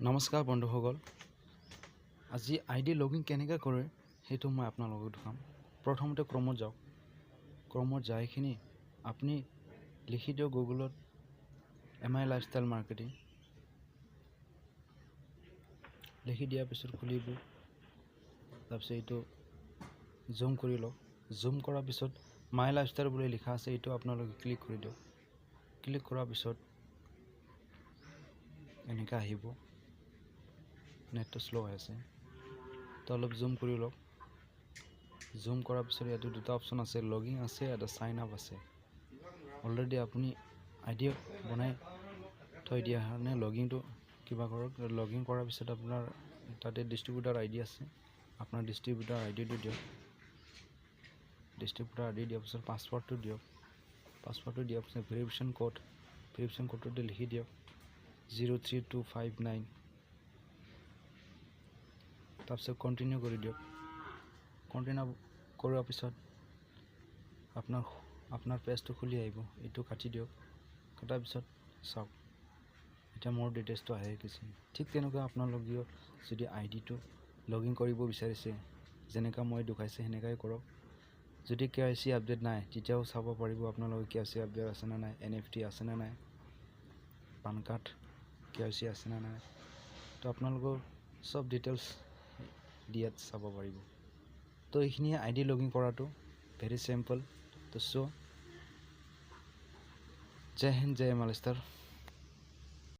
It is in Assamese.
নমস্কাৰ বন্ধুসকল, আজি আইডি লগইন কেনেকৈ কৰে সেইটো মই আপোনালোকক দেখাম। প্ৰথমতে ক্ৰমত যাওক। ক্ৰমত যাইখিনি আপুনি লিখি দিয়ক গুগলত MI লাইফষ্টাইল মাৰ্কেটিং। লিখি দিয়াৰ পিছত খুলিব। তাৰপিছত এইটো জুম কৰি লওক। জুম কৰাৰ পিছত মাই লাইফষ্টাইল বুলি লিখা আছে, এইটো আপোনালোকে ক্লিক কৰি দিয়ক। ক্লিক কৰাৰ পিছত এনেকৈ আহিব। নেটটো শ্ল' হৈ আছে, তো অলপ জুম কৰি লওক। জুম কৰাৰ পিছত ইয়াতে দুটা অপশ্যন আছে, লগিং আছে এটা চাইন আপ আছে। অলৰেডি আপুনি আইডি বনাই থৈ দিয়া কাৰণে লগিংটো কিবা কৰক। লগিং কৰাৰ পিছত আপোনাৰ তাতে ডিষ্ট্ৰিবিউটাৰ আইডি আছে, আপোনাৰ ডিষ্ট্ৰিবিউটাৰ আইডিটো দিয়ক। ডিষ্ট্ৰিবিউটাৰ আইডি দিয়াৰ পিছত পাছৱৰ্ডটো দিয়ক। পাছৱৰ্ডটো দিয়াৰ পিছত ভেৰিফিকেশ্যন কোডটো লিখি দিয়ক 03259। তাৰপিছত কণ্টিনিউ কৰি দিয়ক। কণ্টিনিউ কৰাৰ পিছত আপোনাৰ পেজটো খুলি আহিব। এইটো কাটি দিয়ক। কটাৰ পিছত চাওক, এতিয়া মোৰ ডিটেইলছটো আহি গৈছে। ঠিক তেনেকুৱা আপোনালোকেও যদি আইডিটো লগইন কৰিব বিচাৰিছে, যেনেকৈ মই দেখাইছে সেনেকৈ কৰক। যদি KYC আপডেট নাই তেতিয়াও চাব পাৰিব আপোনালোকে KYC আপডেট আছেনে নাই, NFT আছেনে নাই, পান কাৰ্ড KYC আছেনে নাই। তো আপোনালোকৰ চব ডিটেইলছ দিয়াত চাব পাৰিব। তো এইখিনিয়ে আইডি লগইন কৰাটো ভেৰি চিম্পল। তো জয় হিন্দ, জয় মালিষ্টাৰ।